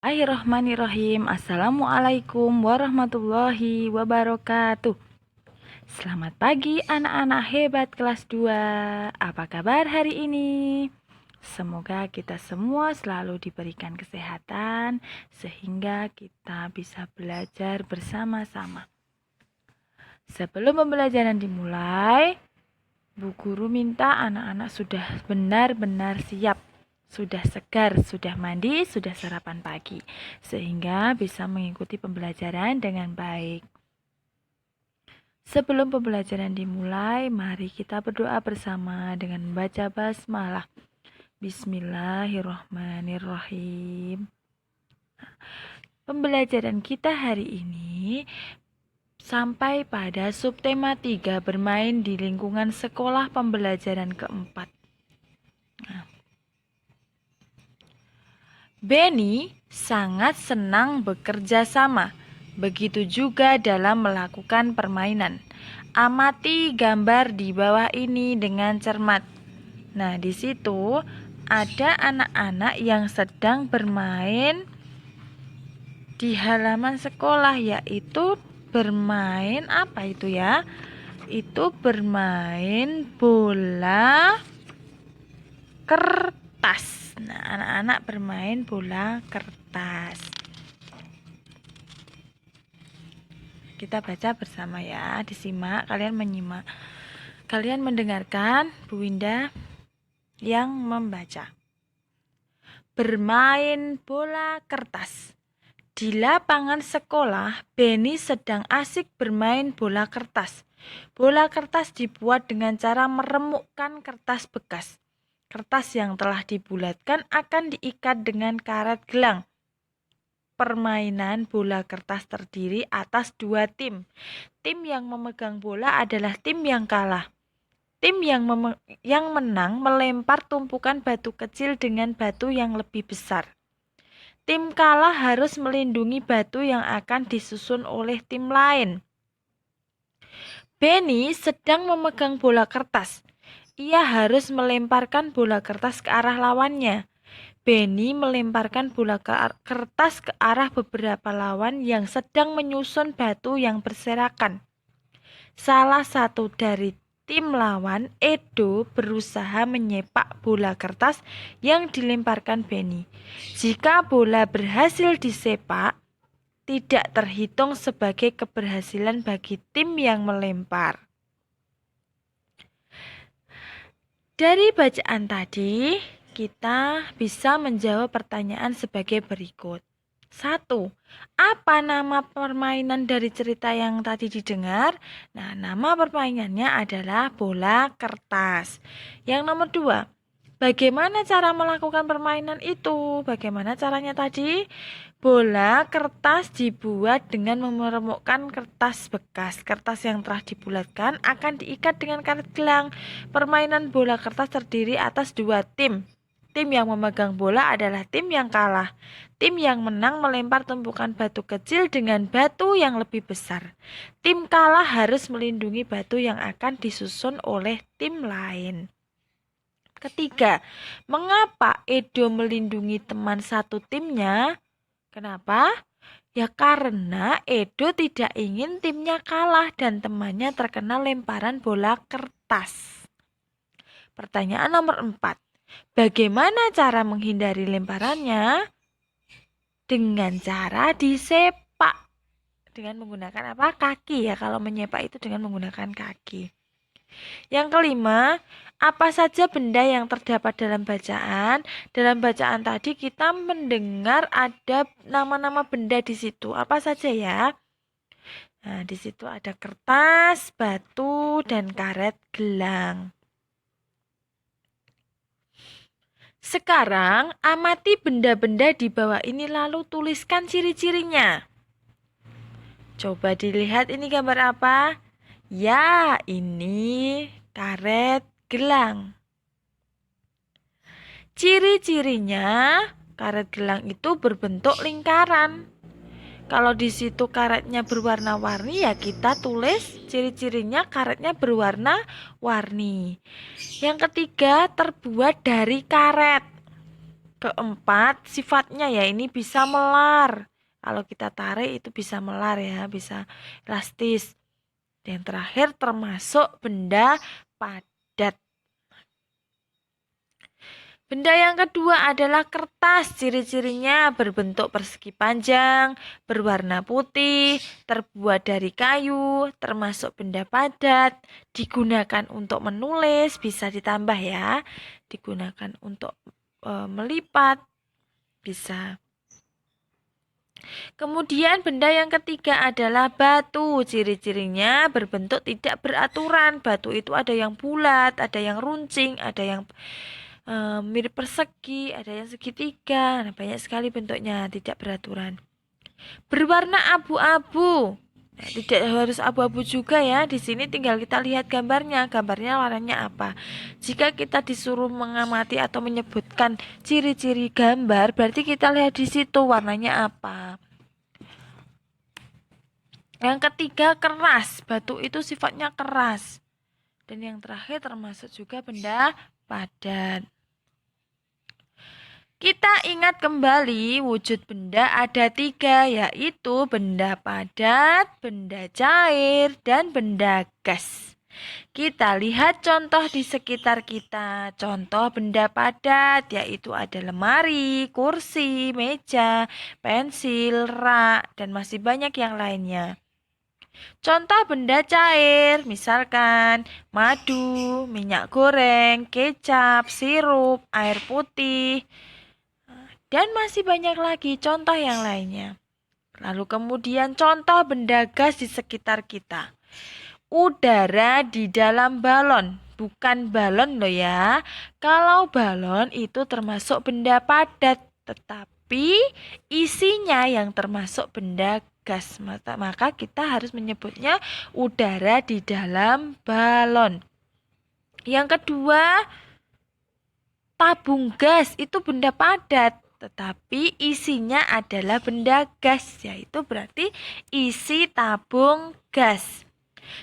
Bismillahirrahmanirrahim. Assalamualaikum warahmatullahi wabarakatuh. Selamat pagi anak-anak hebat kelas 2. Apa kabar hari ini? Semoga kita semua selalu diberikan kesehatan sehingga kita bisa belajar bersama-sama. Sebelum pembelajaran dimulai, Bu Guru minta anak-anak sudah benar-benar siap, sudah segar, sudah mandi, sudah sarapan pagi, sehingga bisa mengikuti pembelajaran dengan baik. Sebelum pembelajaran dimulai, mari kita berdoa bersama dengan membaca basmalah. Bismillahirrahmanirrahim. Pembelajaran kita hari ini sampai pada subtema 3, bermain di lingkungan sekolah, pembelajaran keempat. Benny sangat senang bekerja sama, begitu juga dalam melakukan permainan. Amati gambar di bawah ini dengan cermat. Nah, di situ ada anak-anak yang sedang bermain di halaman sekolah, yaitu bermain apa itu ya? Itu bermain bola kertas. Nah, anak-anak bermain bola kertas. Kita baca bersama ya, disimak, kalian menyimak. Kalian mendengarkan Bu Winda yang membaca. Bermain bola kertas. Di lapangan sekolah, Benny sedang asik bermain bola kertas. Bola kertas dibuat dengan cara meremukkan kertas bekas. Kertas yang telah dibulatkan akan diikat dengan karet gelang. Permainan bola kertas terdiri atas 2 tim. Tim yang memegang bola adalah tim yang kalah. Tim yang menang melempar tumpukan batu kecil dengan batu yang lebih besar. Tim kalah harus melindungi batu yang akan disusun oleh tim lain. Benny sedang memegang bola kertas. Ia harus melemparkan bola kertas ke arah lawannya. Benny melemparkan bola kertas ke arah beberapa lawan yang sedang menyusun batu yang berserakan. Salah satu dari tim lawan, Edo, berusaha menyepak bola kertas yang dilemparkan Benny. Jika bola berhasil disepak, tidak terhitung sebagai keberhasilan bagi tim yang melempar. Dari bacaan tadi, kita bisa menjawab pertanyaan sebagai berikut. 1. Apa nama permainan dari cerita yang tadi didengar? Nah, nama permainannya adalah bola kertas. Yang nomor 2, bagaimana cara melakukan permainan itu? Bagaimana caranya tadi? Bola kertas dibuat dengan meremukkan kertas bekas. Kertas yang telah dibulatkan akan diikat dengan karet gelang. Permainan bola kertas terdiri atas 2 tim. Tim yang memegang bola adalah tim yang kalah. Tim yang menang melempar tumpukan batu kecil dengan batu yang lebih besar. Tim kalah harus melindungi batu yang akan disusun oleh tim lain. Ketiga, mengapa Edo melindungi teman satu timnya? Kenapa? Ya karena Edo tidak ingin timnya kalah dan temannya terkena lemparan bola kertas. Pertanyaan nomor 4. Bagaimana cara menghindari lemparannya? Dengan cara disepak. Dengan menggunakan apa? Kaki ya. Kalau menyepak itu dengan menggunakan kaki. Yang kelima, apa saja benda yang terdapat dalam bacaan? Dalam bacaan tadi kita mendengar ada nama-nama benda di situ. Apa saja ya? Nah, di situ ada kertas, batu, dan karet gelang. Sekarang, amati benda-benda di bawah ini lalu tuliskan ciri-cirinya. Coba dilihat ini gambar apa? Ya, ini karet gelang. Ciri-cirinya, karet gelang itu berbentuk lingkaran. Kalau di situ karetnya berwarna-warni, ya kita tulis ciri-cirinya karetnya berwarna-warni. Yang ketiga, terbuat dari karet. keempat, sifatnya ya ini bisa melar. Kalau kita tarik itu bisa melar ya, bisa elastis. Dan terakhir termasuk benda padat. Benda yang kedua adalah kertas. Ciri-cirinya berbentuk persegi panjang, berwarna putih, terbuat dari kayu, termasuk benda padat, digunakan untuk menulis, bisa ditambah ya, digunakan untuk melipat, bisa. Kemudian benda yang ketiga adalah batu. Ciri-cirinya berbentuk tidak beraturan. Batu itu ada yang bulat, ada yang runcing, ada yang mirip persegi, ada yang segitiga. Nah, banyak sekali bentuknya, tidak beraturan. Berwarna abu-abu. Nah, tidak harus abu-abu juga ya. Di sini tinggal kita lihat gambarnya. Gambarnya warnanya apa? Jika kita disuruh mengamati atau menyebutkan ciri-ciri gambar, berarti kita lihat di situ warnanya apa. Yang ketiga keras. Batu itu sifatnya keras. Dan yang terakhir termasuk juga benda padat. Kita ingat kembali wujud benda ada 3, yaitu benda padat, benda cair, dan benda gas. Kita lihat contoh di sekitar kita. Contoh benda padat yaitu ada lemari, kursi, meja, pensil, rak, dan masih banyak yang lainnya. Contoh benda cair, misalkan madu, minyak goreng, kecap, sirup, air putih, dan masih banyak lagi contoh yang lainnya. Lalu kemudian contoh benda gas di sekitar kita. Udara di dalam balon, bukan balon loh ya. Kalau balon itu termasuk benda padat, tetapi isinya yang termasuk benda gas. Maka kita harus menyebutnya udara di dalam balon. Yang kedua, tabung gas itu benda padat, tetapi isinya adalah benda gas, yaitu berarti isi tabung gas.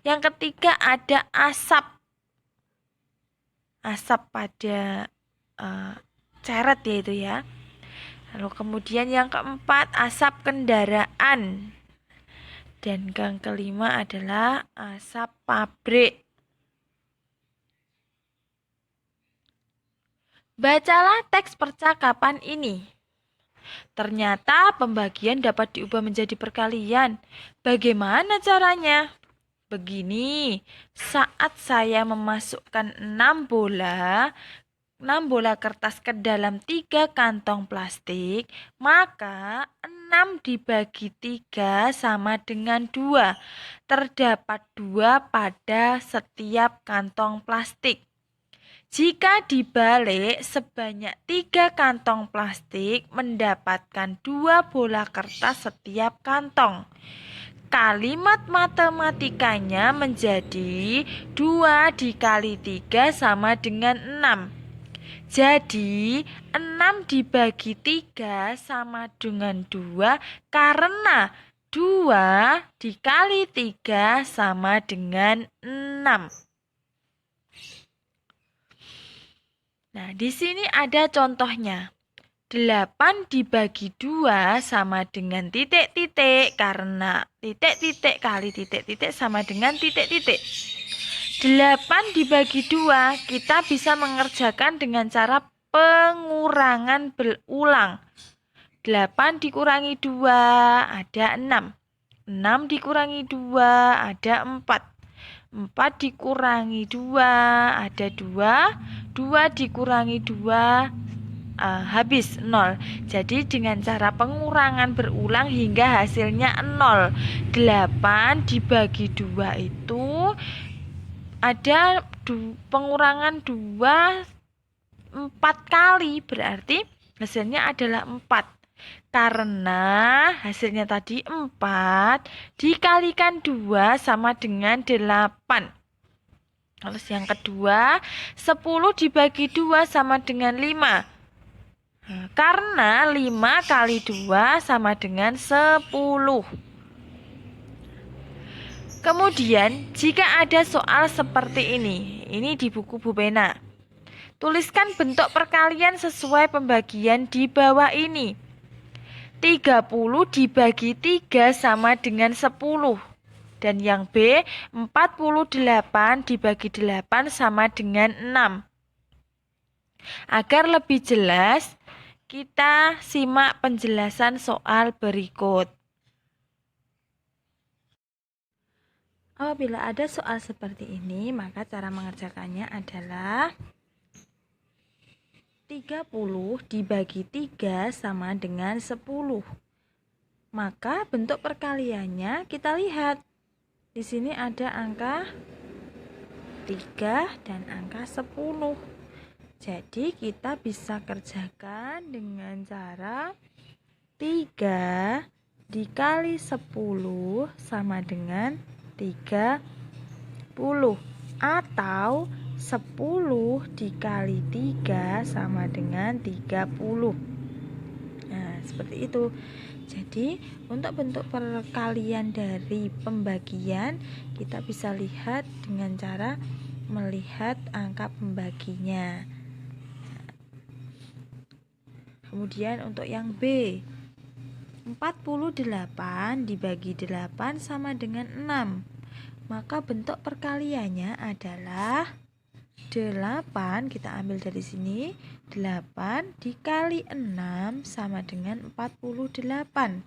Yang ketiga ada asap. Asap pada ceret ya itu ya. Lalu kemudian yang keempat asap kendaraan. Dan yang kelima adalah asap pabrik. Bacalah teks percakapan ini. Ternyata pembagian dapat diubah menjadi perkalian. Bagaimana caranya? Begini, saat saya memasukkan 6 bola kertas ke dalam 3 kantong plastik, maka 6 dibagi 3 sama dengan 2. Terdapat 2 pada setiap kantong plastik. Jika dibalik, sebanyak 3 kantong plastik mendapatkan 2 bola kertas setiap kantong. Kalimat matematikanya menjadi 2 dikali 3 sama dengan 6. Jadi 6 dibagi 3 sama dengan 2 karena 2 dikali 3 sama dengan 6. Nah, di sini ada contohnya. 8 dibagi 2 sama dengan titik-titik karena titik-titik kali titik-titik sama dengan titik-titik. 8 dibagi 2 kita bisa mengerjakan dengan cara pengurangan berulang. 8 dikurangi 2 ada 6. 6 dikurangi 2 ada 4. 4 dikurangi 2 ada 2. 2 dikurangi 2 habis 0. Jadi dengan cara pengurangan berulang hingga hasilnya 0. 8 dibagi 2 itu ada pengurangan 2 4 kali, berarti hasilnya adalah 4. Karena hasilnya tadi 4 dikalikan 2 sama dengan 8. Terus yang kedua, 10 dibagi 2 sama dengan 5. Karena 5 kali 2 sama dengan 10. Kemudian, jika ada soal seperti ini di buku Bu Bena. Tuliskan bentuk perkalian sesuai pembagian di bawah ini. 30 dibagi 3 sama dengan 10. Dan yang B, 48 dibagi 8 sama dengan 6. Agar lebih jelas, kita simak penjelasan soal berikut. Apabila ada soal seperti ini, maka cara mengerjakannya adalah 30 dibagi 3 sama dengan 10. Maka bentuk perkaliannya kita lihat. Di sini ada angka 3 dan angka 10. Jadi kita bisa kerjakan dengan cara 3 dikali 10 sama dengan 30 atau 10 dikali 3 sama dengan 30. Nah, seperti itu. Jadi, untuk bentuk perkalian dari pembagian kita bisa lihat dengan cara melihat angka pembaginya. Kemudian untuk yang B, 48 dibagi 8 sama dengan 6. Maka bentuk perkaliannya adalah 8, kita ambil dari sini, 8 dikali 6 sama dengan 48.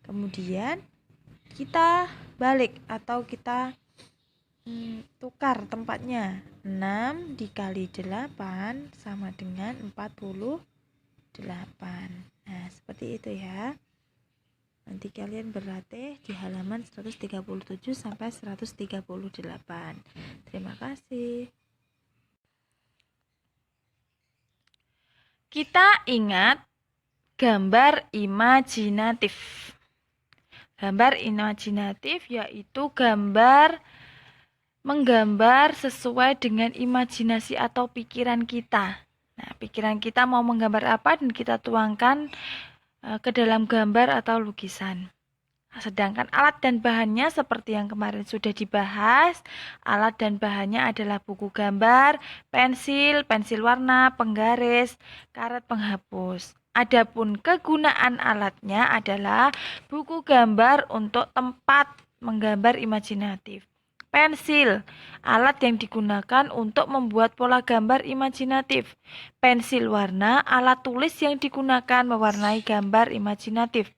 Kemudian kita balik atau kita tukar tempatnya. 6 dikali 8 sama dengan 48. Nah, seperti itu ya. Nanti kalian berlatih di halaman 137 sampai 138. Terima kasih. Kita ingat gambar imajinatif. Gambar imajinatif yaitu menggambar sesuai dengan imajinasi atau pikiran kita. Nah, pikiran kita mau menggambar apa dan kita tuangkan ke dalam gambar atau lukisan. Sedangkan alat dan bahannya seperti yang kemarin sudah dibahas, alat dan bahannya adalah buku gambar, pensil warna, penggaris, karet penghapus. Adapun kegunaan alatnya adalah buku gambar untuk tempat menggambar imajinatif. Pensil, alat yang digunakan untuk membuat pola gambar imajinatif. Pensil warna, alat tulis yang digunakan mewarnai gambar imajinatif.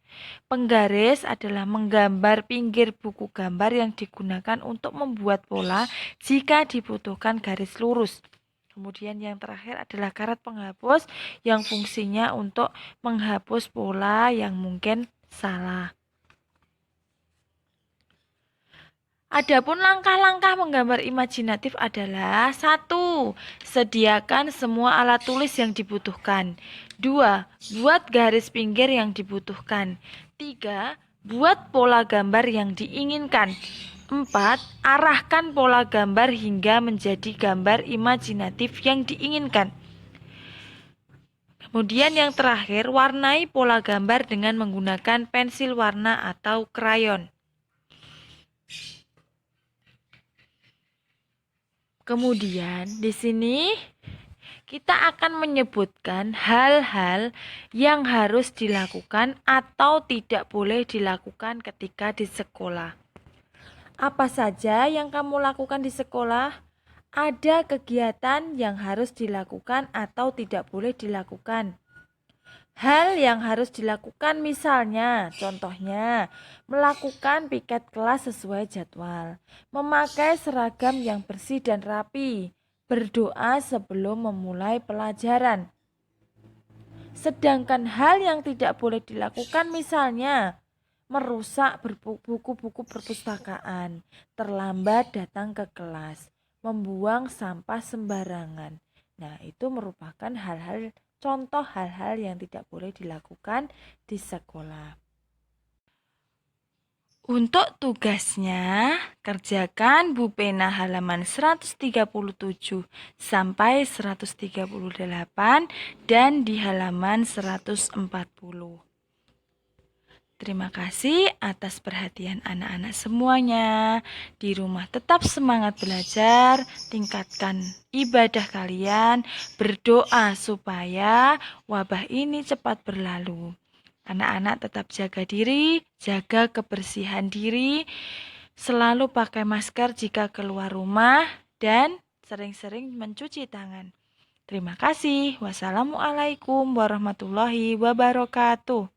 Penggaris adalah menggambar pinggir buku gambar yang digunakan untuk membuat pola jika dibutuhkan garis lurus. Kemudian yang terakhir adalah karet penghapus yang fungsinya untuk menghapus pola yang mungkin salah. Adapun langkah-langkah menggambar imajinatif adalah 1. Sediakan semua alat tulis yang dibutuhkan. 2. Buat garis pinggir yang dibutuhkan. 3. Buat pola gambar yang diinginkan. 4. Arahkan pola gambar hingga menjadi gambar imajinatif yang diinginkan. Kemudian yang terakhir, warnai pola gambar dengan menggunakan pensil warna atau krayon. Kemudian di sini kita akan menyebutkan hal-hal yang harus dilakukan atau tidak boleh dilakukan ketika di sekolah. Apa saja yang kamu lakukan di sekolah? Ada kegiatan yang harus dilakukan atau tidak boleh dilakukan. Hal yang harus dilakukan misalnya, contohnya, melakukan piket kelas sesuai jadwal, memakai seragam yang bersih dan rapi, berdoa sebelum memulai pelajaran. Sedangkan hal yang tidak boleh dilakukan misalnya, merusak buku-buku perpustakaan, terlambat datang ke kelas, membuang sampah sembarangan. Nah, itu merupakan contoh hal-hal yang tidak boleh dilakukan di sekolah. Untuk tugasnya, kerjakan Bu Pena halaman 137 sampai 138 dan di halaman 140. Terima kasih atas perhatian anak-anak semuanya. Di rumah tetap semangat belajar, tingkatkan ibadah kalian, berdoa supaya wabah ini cepat berlalu. Anak-anak tetap jaga diri, jaga kebersihan diri, selalu pakai masker jika keluar rumah, dan sering-sering mencuci tangan. Terima kasih. Wassalamualaikum warahmatullahi wabarakatuh.